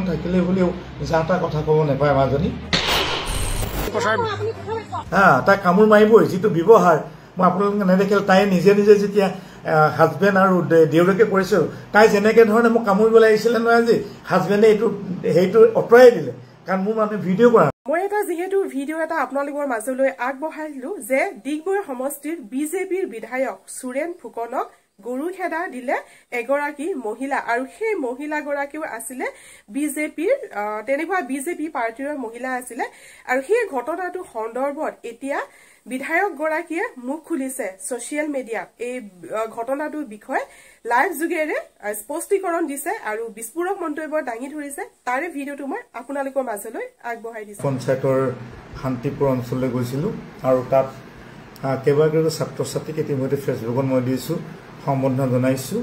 থাকিলে বুলিও যাতা কথা ক'ব নাপায় মাজনী তাই কামোৰ মাৰিবই যিটো ব্যৱহাৰ মই আপোনালোকে নেদেখিলে তাই নিজে নিজে যেতিয়া হাজবেণ্ড আৰু দেউতাকে কৰিছে তাই যেনেকৈ ধৰণে মোক কামুৰিবলৈ আহিছিলে নহয় আজি হাজবেণ্ডে এইটো সেইটো আঁতৰাই দিলে কাৰণ মোৰ মানুহে ভিডিঅ' কৰা মই এটা যিহেতু ভিডিঅ' এটা আপোনালোকৰ মাজলৈ আগবঢ়াইলো যে ডিগবৈ সমষ্টিৰ বিজেপিৰ বিধায়ক সুৰেন ফুকনক গৰু খেদা দিলে এগৰাকী মহিলা আৰু সেই মহিলাগৰাকীও আছিলে বিজেপিৰ তেনেকুৱা বিজেপি পাৰ্টিৰ মহিলা আছিলে আৰু সেই ঘটনাটো সন্দৰ্ভত এতিয়া বিধায়ক গৰাকীয়ে মুখ খুলিছে সোশ্যাল মিডিয়াত এই ঘটনাটোৰ বিষয়ে লাইভ যোগেৰে স্পষ্টীকৰণ দিছে আৰু বিস্ফোৰক মন্তব্য দাঙি ধৰিছে তাৰে ভিডিঅ'টো মই আপোনালোকৰ মাজলৈ আগবঢ়াই দিছো পঞ্চায়তৰ শান্তিপুৰ অঞ্চললৈ গৈছিলো আৰু তাত কেইবাগৰাকী ছাত্ৰ ছাত্ৰীক ইতিমধ্যে ফেচবুকত মই দিছো সম্বোধন জনাইছো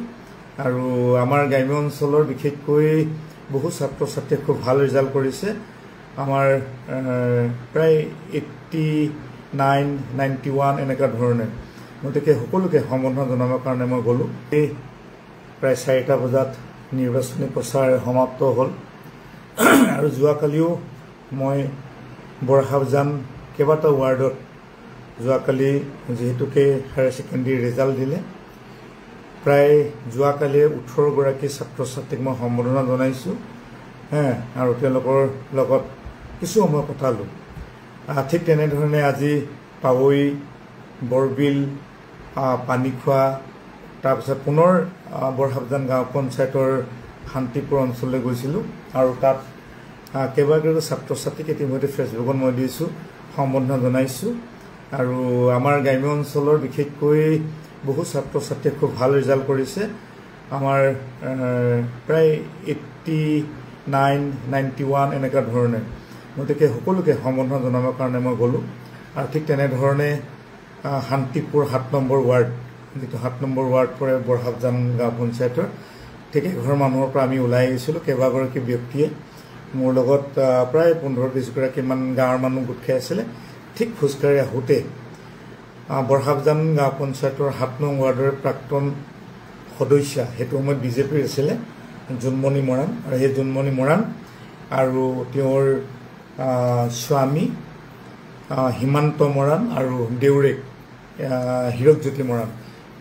আৰু আমাৰ গ্ৰাম্য অঞ্চলৰ বিশেষকৈ বহু ছাত্ৰ ছাত্ৰীয়ে খুব ভাল ৰিজাল্ট কৰিছে আমাৰ প্ৰায় 89-91 এনেকুৱা ধৰণে গতিকে সকলোকে সম্বোধন জনাবৰ কাৰণে মই গ'লো এই প্ৰায় 4টা বজাত নিৰ্বাচনী প্ৰচাৰ সমাপ্ত হ'ল আৰু যোৱাকালিও মই বৰহাবজান কেইবাটাও ৱাৰ্ডত যোৱাকালি যিহেতুকে হায়াৰ ছেকেণ্ডেৰী ৰিজাল্ট দিলে প্ৰায় যোৱাকালি 18গৰাকী ছাত্ৰ ছাত্ৰীক মই সম্বোধন জনাইছোঁ আৰু তেওঁলোকৰ লগত কিছু সময় কটালো ঠিক তেনেধৰণে আজি পাৱৈ বৰবিল পানীখোৱা তাৰপিছত পুনৰ বৰহাবজান গাঁও পঞ্চায়তৰ শান্তিপুৰ অঞ্চললৈ গৈছিলোঁ আৰু তাত কেইবাগৰাকী ছাত্ৰ ছাত্ৰীক ইতিমধ্যে ফেচবুকত মই দিছোঁ সম্বোধন জনাইছোঁ আৰু আমাৰ গ্ৰাম্য অঞ্চলৰ বিশেষকৈ বহু ছাত্ৰ ছাত্ৰীয়ে খুব ভাল ৰিজাল্ট কৰিছে আমাৰ প্ৰায় 89-91 এনেকুৱা ধৰণে গতিকে সকলোকে সম্বোধন জনাবৰ কাৰণে মই গ'লো আৰু ঠিক তেনেধৰণে শান্তিপুৰ 7 নম্বৰ ৱাৰ্ড যিটো 7 নম্বৰ ৱাৰ্ড পৰে বৰহাবজান গাঁও পঞ্চায়তৰ ঠিক এঘৰ মানুহৰ পৰা আমি ওলাই আহিছিলোঁ কেইবাগৰাকী ব্যক্তিয়ে মোৰ লগত প্ৰায় 15-20 গৰাকীমান গাঁৱৰ মানুহ গোট খাই আছিলে ঠিক খোজকাঢ়ি আহোঁতে বৰহাবজান গাঁও পঞ্চায়তৰ 7 নং ৱাৰ্ডৰ প্ৰাক্তন সদস্যা সেইটো সময়ত বিজেপিৰ আছিলে জোনমণি মৰাণ আৰু সেই জোনমণি মৰাণ আৰু তেওঁৰ স্বামী হিমান্ত মৰাণ আৰু দেউৰেক হীৰকজ্যোতি মৰাণ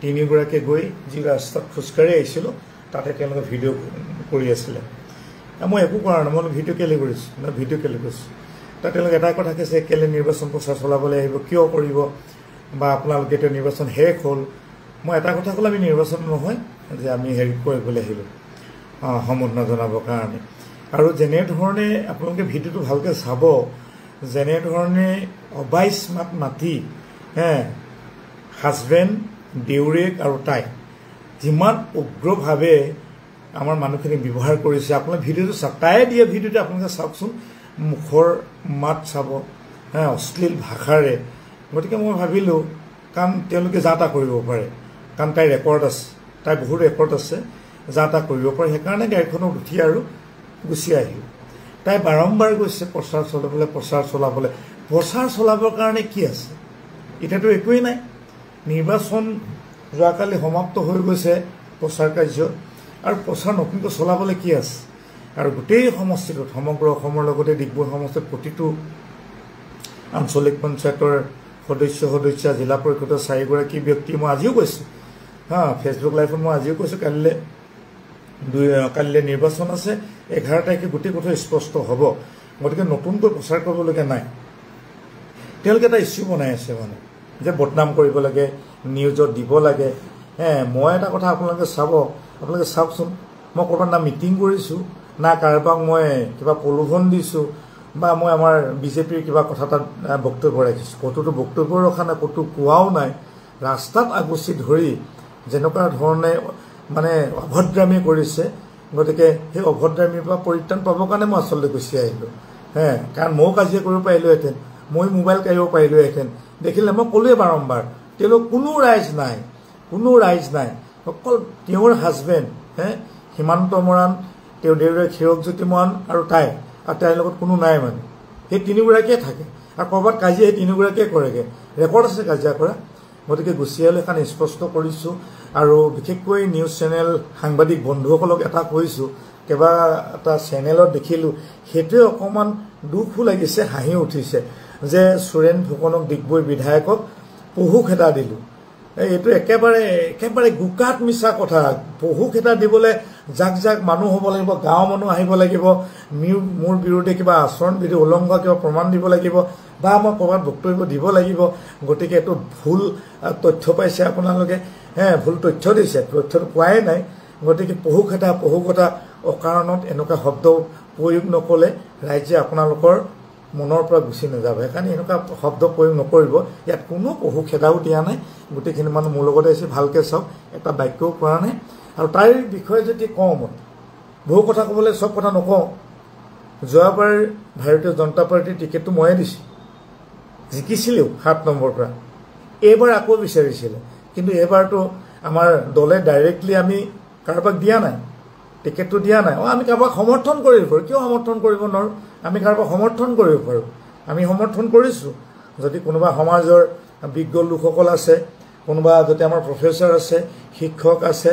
তিনিগৰাকীয়ে গৈ যি ৰাস্তাত খোজকাঢ়ি আহিছিলোঁ তাতে তেওঁলোকে ভিডিঅ' কৰি আছিলে মই একো কৰা নাই মই ভিডিঅ' কেলৈ কৰিছোঁ ভিডিঅ' কেলৈ কৰিছোঁ তাত তেওঁলোকে এটা কথা কৈছে কেলৈ নিৰ্বাচন প্ৰচাৰ চলাবলৈ আহিব কিয় কৰিব বা আপোনালোকে এতিয়া নিৰ্বাচন শেষ হ'ল মই এটা কথা ক'লে আমি নিৰ্বাচন নহয় যে আমি হেৰি কৰিবলৈ আহিলোঁ সম্বোধন জনাবৰ কাৰণে আৰু যেনেধৰণে আপোনালোকে ভিডিঅ'টো ভালকৈ চাব যেনেধৰণে অবাইচ মাত মাতি হাজবেণ্ড দেউৰেক আৰু তাই যিমান উগ্ৰভাৱে আমাৰ মানুহখিনিক ব্যৱহাৰ কৰিছে আপোনালোকে ভিডিঅ'টো চাওক তাই দিয়া ভিডিঅ'টো আপোনালোকে চাওকচোন মুখৰ মাত চাব অশ্লীল ভাষাৰে গতিকে মই ভাবিলোঁ কাৰণ তেওঁলোকে যা তা কৰিব পাৰে কাৰণ তাইৰ ৰেকৰ্ড আছে তাই বহুত ৰেকৰ্ড আছে যা তা কৰিব পাৰে সেইকাৰণে গাড়ীখনত উঠি আৰু গুচি আহিলোঁ তাই বাৰম্বাৰ গৈছে প্ৰচাৰ চলাবৰ কাৰণে কি আছে এতিয়াতো একোৱেই নাই নিৰ্বাচন যোৱাকালি সমাপ্ত হৈ গৈছে প্ৰচাৰ কাৰ্য আৰু প্ৰচাৰ নতুনকৈ চলাবলৈ কি আছে আৰু গোটেই সমষ্টিটোত সমগ্ৰ অসমৰ লগতে ডিগবৈ সমষ্টিত প্ৰতিটো আঞ্চলিক পঞ্চায়তৰ সদস্যা জিলা পৰিষদৰ 4গৰাকী ব্যক্তি মই আজিও কৈছোঁ ফেচবুক লাইভত মই আজিও কৈছোঁ কালিলৈ নিৰ্বাচন আছে 11 তাৰিখে গোটেই কথা স্পষ্ট হ'ব গতিকে নতুনকৈ প্ৰচাৰ কৰিবলগীয়া নাই তেওঁলোকে এটা ইছ্যু বনাই আছে মানে যে বদনাম কৰিব লাগে নিউজত দিব লাগে মই এটা কথা আপোনালোকে চাওকচোন মই ক'ৰবাত না মিটিং কৰিছোঁ না কাৰোবাক মই কিবা প্ৰলোভন দিছোঁ বা মই আমাৰ বিজেপিৰ কিবা কথা তাত বক্তব্য ৰাখিছোঁ ক'তোতো বক্তব্য ৰখা নাই ক'তো কোৱাও নাই ৰাস্তাত আগুচি ধৰি যেনেকুৱা ধৰণে মানে অভদ্ৰামী কৰিছে গতিকে সেই অভদ্ৰামীৰ পৰা পৰিত্ৰাণ পাবৰ কাৰণে মই আচলতে গুচি আহিলোঁ কাৰণ ময়ো কাজিয়া কৰিব পাৰিলোহেঁতেন মই মোবাইল কাঢ়িব পাৰিলোহেঁতেন দেখিলে মই ক'লোৱে বাৰম্বাৰ তেওঁলোক কোনো ৰাইজ নাই অকল তেওঁৰ হাজবেণ্ড হিমান্ত মৰাণ তেওঁৰ দেউৰেক হীৰকজ্যোতি মৰাণ আৰু তাইৰ লগত কোনো নাই মানে সেই তিনিগৰাকীয়ে থাকে আৰু ক'ৰবাত কাজিয়া সেই তিনিগৰাকীয়ে কৰেগৈ ৰেকৰ্ড আছে কাজিয়া কৰা গতিকে গুচি আহিলে এখন স্পষ্ট কৰিছোঁ আৰু বিশেষকৈ নিউজ চেনেল সাংবাদিক বন্ধুসকলক এটা কৈছোঁ কেবা এটা চেনেলত দেখিলোঁ সেইটোৱে অকণমান দুখো লাগিছে হাঁহি উঠিছে যে সুৰেন ফুকনক ডিগবৈ বিধায়কক পহু খেদা দিলোঁ এইটো একেবাৰে গুকাত মিছা কথা পহু খেদা দিবলৈ যাক মানুহ হ'ব লাগিব গাঁৱৰ মানুহ আহিব লাগিব মোৰ বিৰুদ্ধে কিবা আচৰণ বিধি উলংঘা কিবা প্ৰমাণ দিব লাগিব বা মই ক'ৰবাত বক্তব্য দিব লাগিব গতিকে এইটো ভুল তথ্য পাইছে আপোনালোকে ভুল তথ্য দিছে তথ্যটো পোৱাই নাই গতিকে পহু কথা অকাৰণত এনেকুৱা শব্দ প্ৰয়োগ নকলে ৰাইজে আপোনালোকৰ মনৰ পৰা গুচি নাযাব সেইকাৰণে এনেকুৱা শব্দ প্ৰয়োগ নকৰিব ইয়াত কোনো পহু খেদাও দিয়া নাই গোটেইখিনি মানুহ মোৰ লগতে আছে ভালকৈ চাওক এটা বাক্যও কৰা নাই আৰু তাৰ বিষয়ে যদি কওঁ মই বহু কথা ক'বলৈ চব কথা নকওঁ যোৱাবাৰ ভাৰতীয় জনতা পাৰ্টিৰ টিকেটটো ময়ে দিছোঁ জিকিছিলেও 7 নম্বৰ পৰা এইবাৰ আকৌ বিচাৰিছিলে কিন্তু এইবাৰতো আমাৰ দলে ডাইৰেক্টলি আমি কাৰোবাক দিয়া নাই টিকেটটো দিয়া নাই আমি কাৰোবাক সমৰ্থন কৰিব পাৰোঁ কিয় সমৰ্থন কৰিব নোৱাৰোঁ আমি কাৰোবাক সমৰ্থন কৰিব পাৰোঁ আমি সমৰ্থন কৰিছোঁ যদি কোনোবা সমাজৰ বিজ্ঞ লোকসকল আছে কোনোবা যদি আমাৰ প্ৰফেচৰ আছে শিক্ষক আছে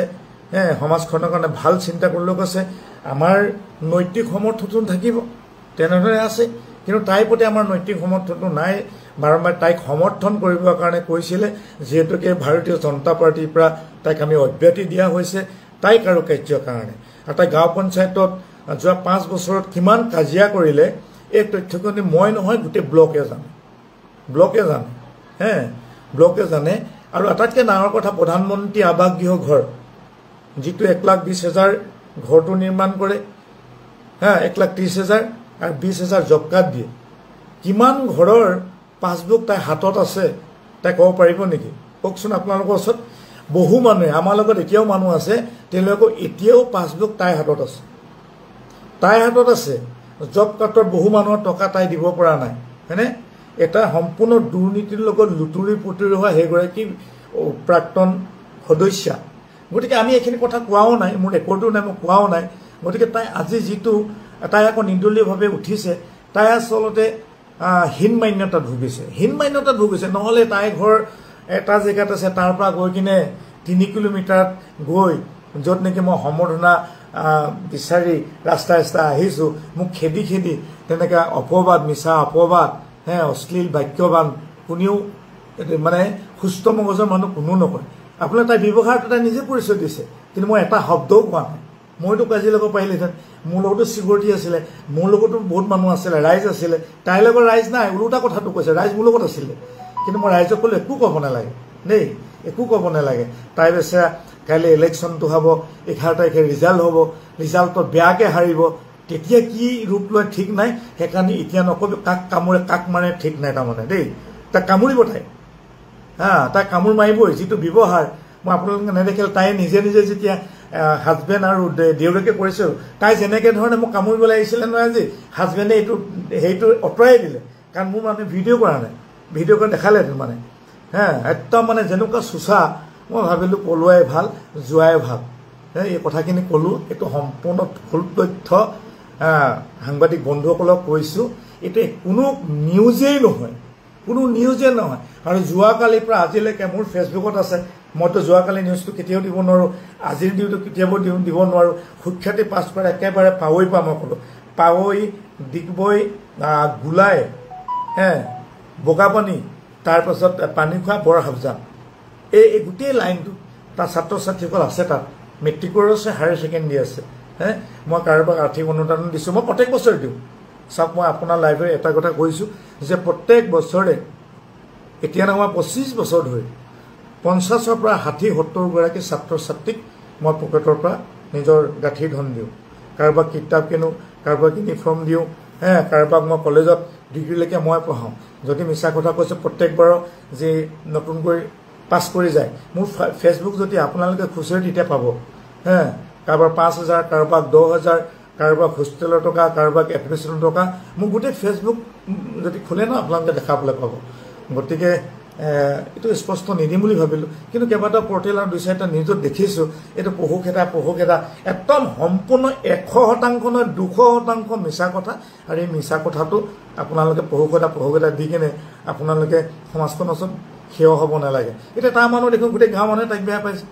সমাজখনৰ কাৰণে ভাল চিন্তা কৰা লোক আছে আমাৰ নৈতিক সমৰ্থনটো থাকিব তেনেদৰে আছে কিন্তু তাইৰ প্ৰতি আমাৰ নৈতিক সমৰ্থনটো নাই বাৰম্বাৰ তাইক সমৰ্থন কৰিবৰ কাৰণে কৈছিলে যিহেতুকে ভাৰতীয় জনতা পাৰ্টিৰ পৰা তাইক আমি অব্যাহতি দিয়া হৈছে তাইক আৰু কাৰ্যৰ কাৰণে আৰু তাই গাঁও পঞ্চায়তত যোৱা 5 বছৰত কিমান কাজিয়া কৰিলে এই তথ্যখিনি মই নহয় গোটেই ব্লকে জানে ব্লকে জানে আৰু আটাইতকৈ ডাঙৰ কথা প্ৰধানমন্ত্ৰী আৱাস গৃহ ঘৰ যিটো 1,20,000 ঘৰটো নিৰ্মাণ কৰে 1,30,000 আৰু 20,000 জব কাৰ্ড দিয়ে কিমান ঘৰৰ পাছবুক তাই হাতত আছে তাই ক'ব পাৰিব নেকি কওকচোন আপোনালোকৰ ওচৰত বহু মানুহে আমাৰ লগত এতিয়াও মানুহ আছে তেওঁলোকৰ এতিয়াও পাছবুক তাইৰ হাতত আছে জব কাৰ্ডৰ বহু মানুহৰ টকা তাই দিব পৰা নাই হয়নে এটা সম্পূৰ্ণ দুৰ্নীতিৰ লগত লুতুৰি পুতুৰি হোৱা সেইগৰাকী প্ৰাক্তন সদস্য গতিকে আমি এইখিনি কথা কোৱাও নাই মোৰ ৰেকৰ্ডো নাই মই কোৱাও নাই গতিকে তাই আজি যিটো তাই আকৌ নিৰ্দলীয়ভাৱে উঠিছে তাই আচলতে হীন মান্যতাত ভুগিছে নহ'লে তাই ঘৰ এটা জেগাত আছে তাৰ পৰা গৈ কিনে 3 কিলোমিটাৰত গৈ য'ত নেকি মই সম্বৰ্ধনা বিচাৰি ৰাস্তা আহিছোঁ মোক খেদি তেনেকৈ অপবাদ মিছা অপবাদ অশ্লীল বাক্যবান কোনেও মানে সুস্থ মগজৰ মানুহ কোনো নকয় আপোনাৰ তাই ব্যৱহাৰটো তাই নিজে পৰিচয় দিছে কিন্তু মই এটা শব্দও কোৱা নাই মইতো কাজিয়া ল'ব পাৰিলেহেঁতেন মোৰ লগতো চিকিউৰিটি আছিলে মোৰ লগতো বহুত মানুহ আছিলে ৰাইজ আছিলে তাইৰ লগত ৰাইজ নাই ওলোটা কথাটো কৈছে ৰাইজ মোৰ লগত আছিলে কিন্তু মই ৰাইজক ক'লো একো ক'ব নালাগে দেই একো ক'ব নালাগে তাই বেচেৰা কাইলৈ ইলেকশ্যনটো হ'ব 11 তাৰিখে ৰিজাল্ট হ'ব ৰিজাল্টত বেয়াকৈ হাৰিব তেতিয়া কি ৰূপ লয় ঠিক নাই সেইকাৰণে এতিয়া নক'ব কাক কামোৰে কাক মাৰে ঠিক নাই তাৰমানে দেই তাক কামুৰিব তাই কামোৰ মাৰিবই যিটো ব্যৱহাৰ মই আপোনালোকে নেদেখিলে তাই নিজে যেতিয়া হাজবেণ্ড আৰু দেউতাকে কৰিছিল তাই যেনেকৈ ধৰণে মোক কামুৰিবলৈ আহিছিলে নহয় আজি হাজবেণ্ডে সেইটো আঁতৰাই দিলে কাৰণ মোৰ মানুহে ভিডিঅ' কৰা নাই ভিডিঅ' কৰি দেখালে মানে একদম মানে যেনেকুৱা চোচা মই ভাবিলোঁ পলোৱাই ভাল যোৱাই ভাল এই কথাখিনি ক'লোঁ এইটো সম্পূৰ্ণ ভুল তথ্য সাংবাদিক বন্ধুসকলক কৈছোঁ এইটো কোনো নিউজেই নহয় আৰু যোৱাকালিৰ পৰা আজিলৈকে মোৰ ফেচবুকত আছে মইতো যোৱাকালি নিউজটো কেতিয়াও দিব নোৱাৰোঁ আজিৰ নিউজটো কেতিয়াও দিব নোৱাৰোঁ সুখ্যাতি পাছ কৰা একেবাৰে পাৱৈ পৰা মই ক'লোঁ পাৱৈ ডিগবৈ গোলাই বগাপানী তাৰপাছত পানীখোৱা বৰহাবজান এই গোটেই লাইনটো তাৰ ছাত্ৰ ছাত্ৰীসকল আছে তাত মেট্ৰিকৰো আছে হায়াৰ ছেকেণ্ডেৰী আছে মই কাৰোবাক আৰ্থিক অনুদান দিছোঁ মই প্ৰত্যেক বছৰে দিওঁ চাওক মই আপোনাৰ লাইভত এটা কথা কৈছোঁ যে প্ৰত্যেক বছৰে এতিয়া নহয় 25 বছৰ ধৰি 50ৰ পৰা 60-70 গৰাকী ছাত্ৰ ছাত্ৰীক মই পকেটৰ পৰা নিজৰ গাঁঠি ধন দিওঁ কাৰোবাক কিতাপ কিনো কাৰোবাক ইউনিফৰ্ম দিওঁ কাৰোবাক মই কলেজত ডিগ্ৰীলৈকে মই পঢ়াওঁ যদি মিছা কথা কৈছোঁ প্ৰত্যেকবাৰ যে নতুনকৈ পাছ কৰি যায় মোৰ ফেচবুক যদি আপোনালোকে খুচৰি তেতিয়া পাব কাৰোবাৰ 5,000 কাৰোবাক 10,000 কাৰোবাক হোষ্টেলৰ টকা কাৰোবাক এডমিশ্যনৰ টকা মোক গোটেই ফেচবুক যদি খোলে ন আপোনালোকে দেখাবলৈ পাব গতিকে এইটো স্পষ্ট নিদিম বুলি ভাবিলোঁ কিন্তু কেইবাটাও পৰ্টেল আৰু 2-4টা নিউজত দেখিছোঁ এইটো পহু খেদা একদম সম্পূৰ্ণ 100% নহয় 200% মিছা কথা আৰু এই মিছা কথাটো আপোনালোকে পহু খেদা দি কিনে আপোনালোকে সমাজখনৰ ওচৰত থিয় হ'ব নালাগে এতিয়া তাৰ মানুহ দেখোন গোটেই গাঁৱৰ মানুহে তাইক বেয়া পাইছে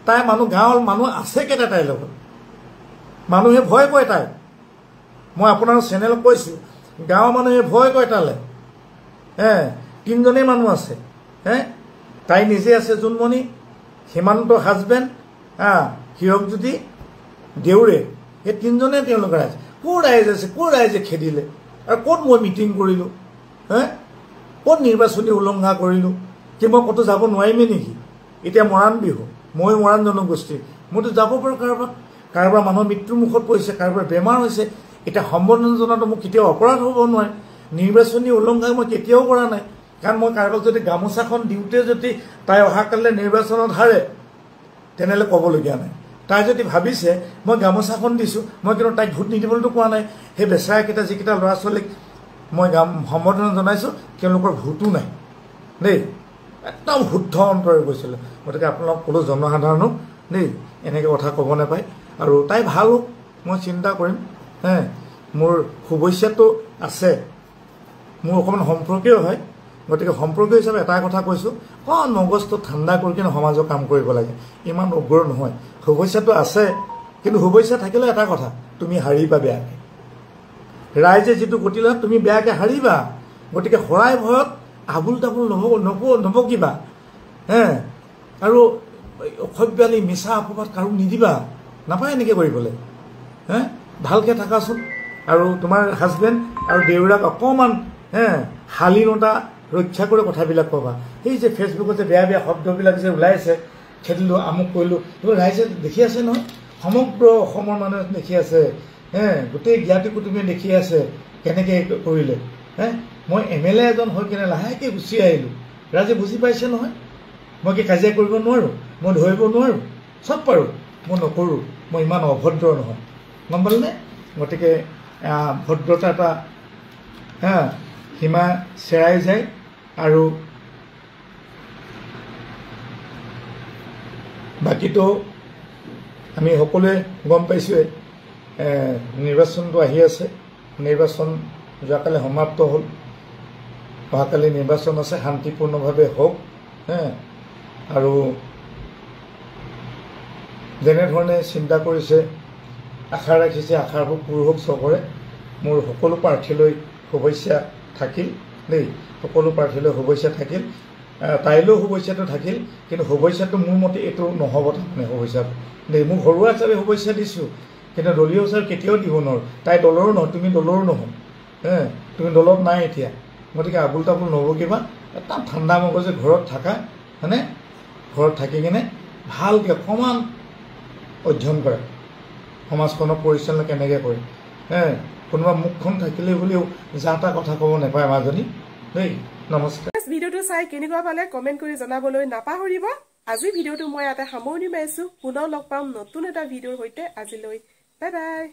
তাই গাঁৱৰ মানুহ আছে কেইটা তাইৰ লগত মানুহে ভয় কৰে তাই। মই আপোনাৰ চেনেলত কৈছোঁ, গাঁৱৰ মানুহে ভয় কৰে তালৈ। 3জনেই মানুহ আছে। তাই নিজে আছে জোনমণি, সীমান্ত হাজবেণ্ড, হীৰকজ্যোতি, দেউৰে, এই 3জনে তেওঁলোকৰ ৰাইজ। ক'ৰ ৰাইজ আছে, ক'ৰ ৰাইজে খেদিলে? আৰু ক'ত মই মিটিং কৰিলোঁ? ক'ত নিৰ্বাচনী উলংঘা কৰিলোঁ? কি মই ক'তো যাব নোৱাৰিমেই নেকি? এতিয়া মৰাণ বিহু, মই মৰাণ জনগোষ্ঠীৰ, মইতো যাব পাৰোঁ কাৰোবাৰ মানুহৰ মৃত্যুৰ মুখত পৰিছে, কাৰোবাৰ বেমাৰ হৈছে। এতিয়া সম্বৰ্ধনা জনাটো মোক কেতিয়াও অপৰাধ হ'ব নোৱাৰে। নিৰ্বাচনী উলংঘা মই কেতিয়াও কৰা নাই। কাৰণ মই কাৰোবাক যদি গামোচাখন দিওঁতে যদি তাই অহাকালিলৈ নিৰ্বাচনত হাৰে, তেনেহ'লে ক'বলগীয়া নাই। তাই যদি ভাবিছে মই গামোচাখন দিছোঁ, মই কিন্তু তাইক ভোট নিদিবলৈতো কোৱা নাই। সেই বেচেৰাকেইটা যিকেইটা ল'ৰা ছোৱালীক মই সম্বৰ্ধনা জনাইছোঁ, তেওঁলোকৰ ভোটো নাই দেই। একদম শুদ্ধ অন্তৰে গৈছিলোঁ। গতিকে আপোনালোক কোনো জনসাধাৰণক দেই এনেকৈ কথা ক'ব নাপায়। আৰু তাই ভাল হওক, মই চিন্তা কৰিম। মোৰ শুভেচ্ছাটো আছে, মোৰ অকণমান সম্পৰ্কীয় হয়। গতিকে সম্পৰ্কীয় হিচাপে এটা কথা কৈছোঁ, মগজটো ঠাণ্ডা কৰি কিনে সমাজৰ কাম কৰিব লাগে, ইমান উগ্ৰ নহয়। শুভেচ্ছাটো আছে, কিন্তু শুভেচ্ছা থাকিলেও এটা কথা, তুমি হাৰিবা বেয়াকৈ। ৰাইজে যিটো গতি লয় তুমি বেয়াকৈ হাৰিবা। গতিকে হৰাই ভয়ত আবুল তাবুল নবকিবা। আৰু অসভ্যালি মিছা অপবাদ কাৰো নিদিবা, নাপায় এনেকৈ কৰিবলৈ। ভালকৈ থাকাচোন। আৰু তোমাৰ হাজবেণ্ড আৰু দেউৰাক অকণমান শালীনতা ৰক্ষা কৰি কথাবিলাক ক'বা। সেই যে ফেচবুকত যে বেয়া বেয়া শব্দবিলাক যে ওলাইছে, খেদিলোঁ, আমুক কৰিলোঁ, এইবোৰ ৰাইজে দেখি আছে নহয়। সমগ্ৰ অসমৰ মানুহে দেখি আছে। গোটেই জ্ঞাতি কুটুমে দেখি আছে কেনেকৈ কৰিলে। মই MLA এজন হৈ কিনে লাহেকৈ গুচি আহিলোঁ। ৰাইজে বুজি পাইছে নহয়। মই কি কাজিয়া কৰিব নোৱাৰোঁ? মই ধৰিব নোৱাৰোঁ? চব পাৰোঁ, মই নকৰোঁ। মই ইমান অভদ্ৰ নহয়, গম পালেনে? গতিকে ভদ্ৰতা এটা সীমা চেৰাই যায়। আৰু বাকীটো আমি সকলোৱে গম পাইছোঁৱে, নিৰ্বাচনটো আহি আছে। নিৰ্বাচন যোৱাকালি সমাপ্ত হ'ল, অহাকালি নিৰ্বাচন আছে। শান্তিপূৰ্ণভাৱে হওক। আৰু যেনেধৰণে চিন্তা কৰিছে, আশা ৰাখিছে, আশাবোৰ পূৰ হওক চবৰে। মোৰ সকলো প্ৰাৰ্থীলৈ শুভেচ্ছা থাকিল দেই, সকলো প্ৰাৰ্থীলৈ শুভেচ্ছা থাকিল। তাইলৈও শুভেচ্ছাটো থাকিল, কিন্তু শুভেচ্ছাটো মোৰ মতে এইটো নহ'ব তাৰমানে শুভেচ্ছাটো দেই। মোক ঘৰুৱা হিচাপে শুভেচ্ছা দিছোঁ, কিন্তু দলীয় হিচাপে কেতিয়াও দিব নোৱাৰোঁ। তাই দলৰো নহয়, তুমি দলৰো নহয়। তুমি দলত নাই এতিয়া। গতিকে আবুল তাবুল নবকিবা, একদম ঠাণ্ডা মগজে ঘৰত থাকা। ঘৰত থাকি কিনে ভালকৈ অকণমান অধ্যয়ন কৰা, সমাজখনৰ পৰিচালনা কেনেকৈ কৰে। কোনোবা মুখখন থাকিলে বুলিও যা তা কথা ক'ব নাপায় মাজনী দেই। নমস্কাৰ। ভিডিঅ'টো চাই কেনেকুৱা পালে কমেণ্ট কৰি জনাবলৈ নাপাহৰিব। আজি ভিডিঅ'টো মই ইয়াতে সামৰণি মাৰিছোঁ। পুনৰ লগ পাম নতুন এটা ভিডিঅ'ৰ সৈতে। আজিলৈ বাই বাই।